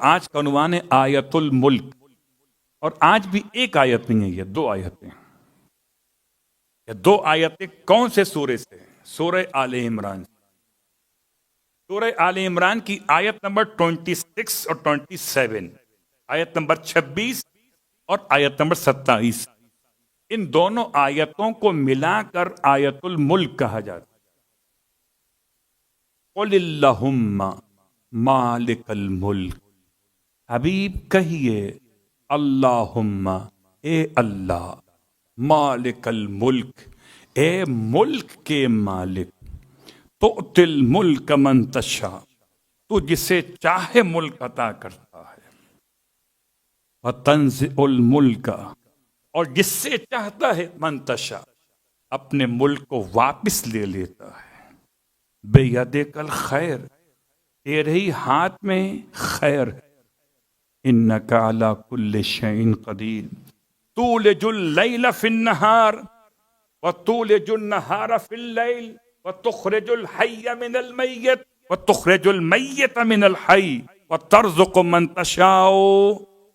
آج کا عنوان ہے آیت الملک، اور آج بھی ایک آیت نہیں ہے، یہ دو آیتیں. یہ دو آیتیں کون سے سورے سے ہیں؟ سورہ آل عمران. سورہ آل عمران کی آیت نمبر 26 اور 27، آیت نمبر 26 اور آیت نمبر 27. ان دونوں آیتوں کو ملا کر آیت الملک کہا جاتا ہے. قل اللہم مالک الملک، حبیب کہیے اللہم، اے اللہ، مالک الملک، اے ملک کے مالک، تؤتی الملک من تشاء، تو جسے چاہے ملک عطا کرتا ہے، وتنزع الملک، اور جس سے چاہتا ہے من تشاء، اپنے ملک کو واپس لے لیتا ہے. بیدک الخیر، تیرے ہی ہاتھ میں خیر ہے. انک علی کل شیء قدیر، تولج اللیل فی النہار وتولج النہار فی اللیل وتخرج الحی من المیت وتخرج المیت من الحی وترزق من تشاء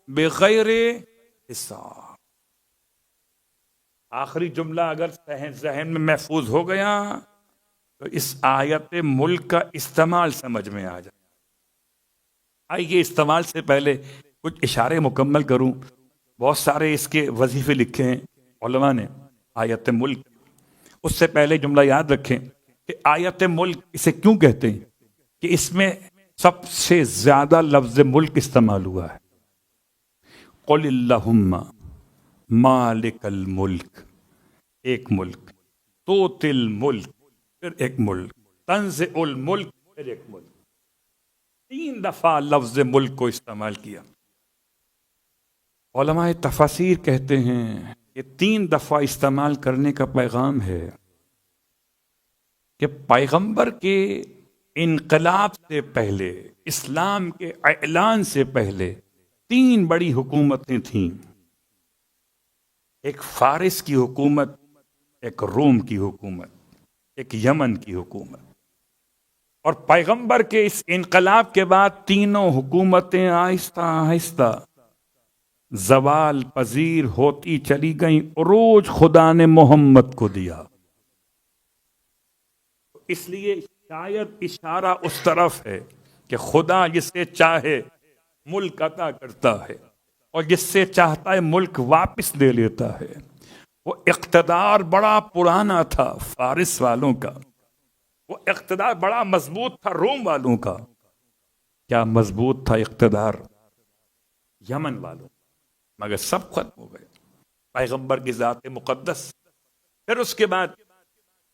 بغیر حساب. آخری جملہ اگر ذہن میں محفوظ ہو گیا تو اس آیت ملک کا استعمال سمجھ میں آ جائے. آئیے استعمال سے پہلے کچھ اشارے مکمل کروں. بہت سارے اس کے وظیفے لکھے ہیں علماء نے آیت ملک. اس سے پہلے جملہ یاد رکھیں کہ آیت ملک اسے کیوں کہتے ہیں، کہ اس میں سب سے زیادہ لفظ ملک استعمال ہوا ہے. قل اللہم مالک الملک، ایک ملک، توتی الملک، پھر ایک ملک، تنزع الملک، پھر ایک ملک. 3 دفعہ لفظ ملک کو استعمال کیا. علماء تفاسیر کہتے ہیں کہ 3 دفعہ استعمال کرنے کا پیغام ہے کہ پیغمبر کے انقلاب سے پہلے، اسلام کے اعلان سے پہلے 3 بڑی حکومتیں تھیں. ایک فارس کی حکومت، ایک روم کی حکومت، ایک یمن کی حکومت. اور پیغمبر کے اس انقلاب کے بعد تینوں حکومتیں آہستہ آہستہ زوال پذیر ہوتی چلی گئیں. عروج خدا نے محمد کو دیا. اس لیے شاید اشارہ اس طرف ہے کہ خدا جسے چاہے ملک عطا کرتا ہے اور جس سے چاہتا ہے ملک واپس لے لیتا ہے. وہ اقتدار بڑا پرانا تھا فارس والوں کا، وہ اقتدار بڑا مضبوط تھا روم والوں کا. کیا مضبوط تھا اقتدار یمن والوں، مگر سب ختم ہو گئے پیغمبر کی ذات مقدس. پھر اس کے بعد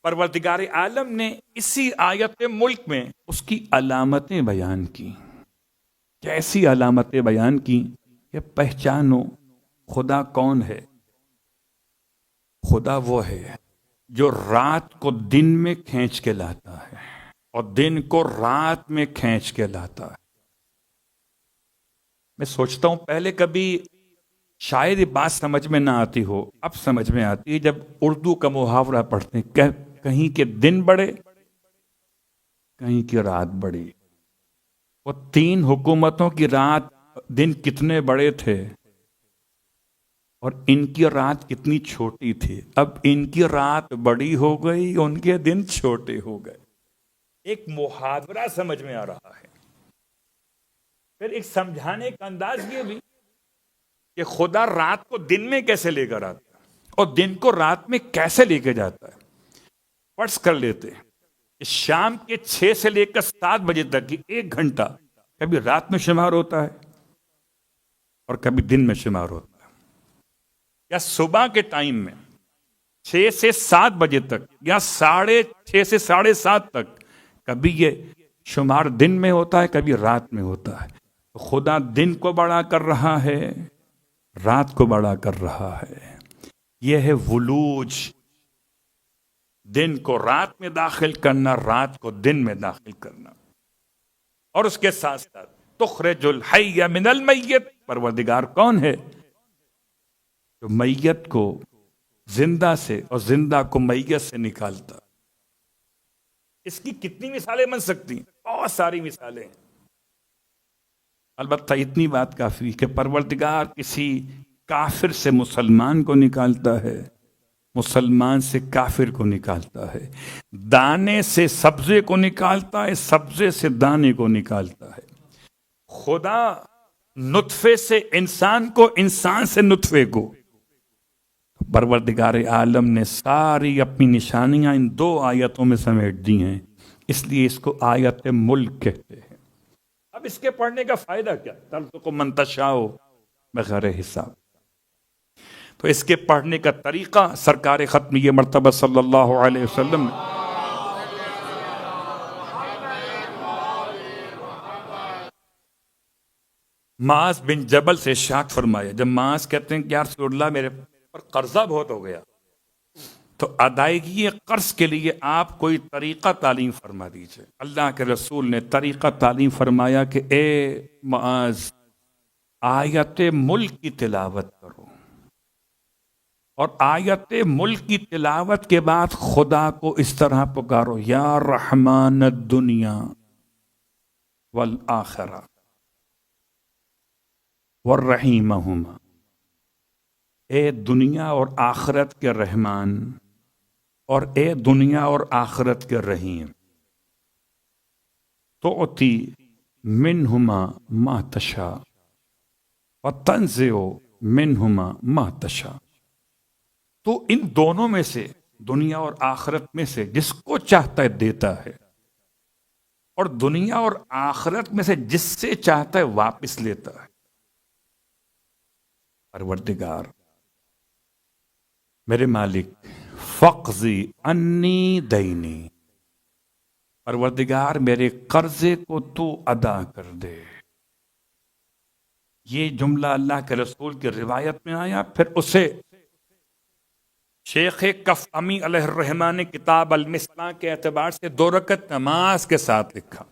پروردگار عالم نے اسی آیت ملک میں اس کی علامتیں بیان کی. کیسی علامتیں بیان کی؟ کہ پہچانو خدا کون ہے. خدا وہ ہے جو رات کو دن میں کھینچ کے لاتا ہے اور دن کو رات میں کھینچ کے لاتا ہے. میں سوچتا ہوں پہلے کبھی شاید یہ بات سمجھ میں نہ آتی ہو، اب سمجھ میں آتی ہے جب اردو کا محاورہ پڑھتے ہیں. کہیں کے دن بڑے، کہیں کی رات بڑی. وہ 3 حکومتوں کی رات دن کتنے بڑے تھے اور ان کی رات کتنی چھوٹی تھی. اب ان کی رات بڑی ہو گئی، ان کے دن چھوٹے ہو گئے. ایک محاورہ سمجھ میں آ رہا ہے. پھر ایک سمجھانے کا انداز یہ بھی کہ خدا رات کو دن میں کیسے لے کر آتا ہے اور دن کو رات میں کیسے لے کے جاتا ہے. فرض کر لیتے ہیں کہ شام کے 6 سے لے کر 7 بجے تک کی 1 گھنٹہ کبھی رات میں شمار ہوتا ہے اور کبھی دن میں شمار ہوتا ہے. یا صبح کے ٹائم میں 6 سے 7 بجے تک یا 6:30 سے 7:30 تک کبھی یہ شمار دن میں ہوتا ہے، کبھی رات میں ہوتا ہے. خدا دن کو بڑا کر رہا ہے، رات کو بڑا کر رہا ہے. یہ ہے ولوج، دن کو رات میں داخل کرنا، رات کو دن میں داخل کرنا. اور اس کے ساتھ ساتھ تخرج الحی من المیت، پروردگار کون ہے؟ جو میت کو زندہ سے اور زندہ کو میت سے نکالتا. اس کی کتنی مثالیں بن سکتی ہیں؟ بہت ساری مثالیں ہیں. البتہ اتنی بات کافی کہ پروردگار کسی کافر سے مسلمان کو نکالتا ہے، مسلمان سے کافر کو نکالتا ہے، دانے سے سبزے کو نکالتا ہے، سبزے سے دانے کو نکالتا ہے۔ خدا نطفے سے انسان کو، انسان سے نطفے کو، پروردگار عالم نے ساری اپنی نشانیاں ان 2 آیتوں میں سمیٹ دی ہیں، اس لیے اس کو آیت ملک کہتے ہیں۔ اب اس کے پڑھنے کا فائدہ کیا؟ ترزق من تشاء بغیر حساب۔ تو اس کے پڑھنے کا طریقہ سرکار ختم یہ مرتبہ صلی اللہ علیہ وسلم نے معاذ بن جبل سے ارشاد فرمایا۔ جب معاذ کہتے ہیں کہ یا رسول اللہ میرے پر قرضہ بہت ہو گیا، تو ادائیگی قرض کے لیے آپ کوئی طریقہ تعلیم فرما دیجئے۔ اللہ کے رسول نے طریقہ تعلیم فرمایا کہ اے معاذ، آیت ملک کی تلاوت کرو، اور آیت ملک کی تلاوت کے بعد خدا کو اس طرح پکارو، یا رحمان الدنیا والآخرہ والرحیمہما، اے دنیا اور آخرت کے رحمان اور اے دنیا اور آخرت کے رحیم، تعطی منہما ما تشاء وتنزع منہما ما تشاء، تو ان دونوں میں سے، دنیا اور آخرت میں سے جس کو چاہتا ہے دیتا ہے، اور دنیا اور آخرت میں سے جس سے چاہتا ہے واپس لیتا ہے۔ پروردگار میرے مالک، فقضی انی دینی، پروردگار میرے قرضے کو تو ادا کر دے۔ یہ جملہ اللہ کے رسول کی روایت میں آیا، پھر اسے شیخ کف امی علیہ الرحمٰن نے کتاب المصباح کے اعتبار سے 2 رکعت نماز کے ساتھ لکھا۔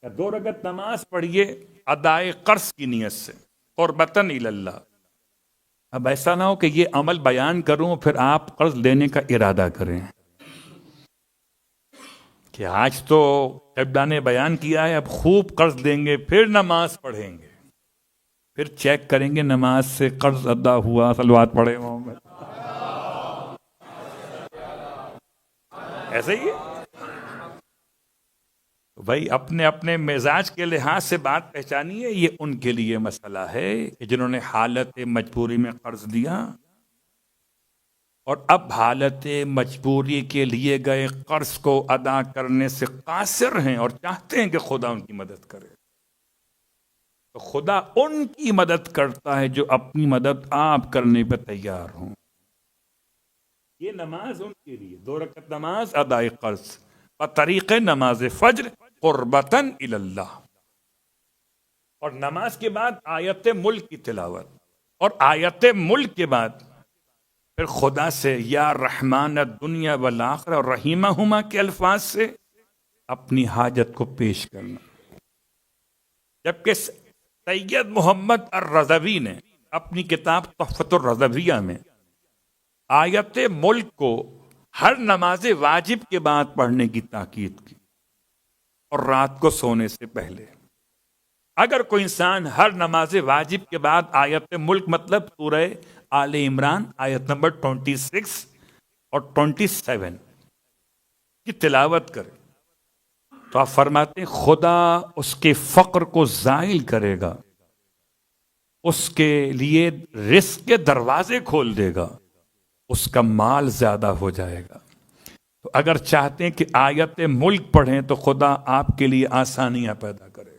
2 رکعت نماز پڑھیے ادائے قرض کی نیت سے، قربتاً الی اللہ۔ اب ایسا نہ ہو کہ یہ عمل بیان کروں پھر آپ قرض لینے کا ارادہ کریں کہ آج تو قبلہ نے بیان کیا ہے، اب خوب قرض دیں گے، پھر نماز پڑھیں گے، پھر چیک کریں گے نماز سے قرض ادا ہوا، صلوات پڑھے محمد، ایسے ہی ہے بھائی۔ اپنے اپنے مزاج کے لحاظ سے بات پہچانیے، یہ ان کے لیے مسئلہ ہے کہ جنہوں نے حالت مجبوری میں قرض دیا اور اب حالت مجبوری کے لیے گئے قرض کو ادا کرنے سے قاصر ہیں اور چاہتے ہیں کہ خدا ان کی مدد کرے، تو خدا ان کی مدد کرتا ہے جو اپنی مدد آپ کرنے پہ تیار ہوں۔ یہ نماز ان کے لیے 2 رکعت نماز ادائے قرض بطریق نماز فجر قربتاً الی اللہ، اور نماز کے بعد آیت ملک کی تلاوت، اور آیت ملک کے بعد پھر خدا سے یا رحمان الدنیا والآخرہ اور رحیمہما کے الفاظ سے اپنی حاجت کو پیش کرنا۔ جبکہ سید محمد الرضوی نے اپنی کتاب تحفۃ الرضویہ میں آیت ملک کو ہر نماز واجب کے بعد پڑھنے کی تاکید کی، اور رات کو سونے سے پہلے۔ اگر کوئی انسان ہر نماز واجب کے بعد آیت ملک مطلب سورہ آل عمران آیت نمبر 26 اور 27 کی تلاوت کرے تو آپ فرماتے ہیں خدا اس کے فقر کو زائل کرے گا، اس کے لیے رزق کے دروازے کھول دے گا، اس کا مال زیادہ ہو جائے گا۔ تو اگر چاہتے ہیں کہ آیت ملک پڑھیں تو خدا آپ کے لیے آسانیاں پیدا کرے۔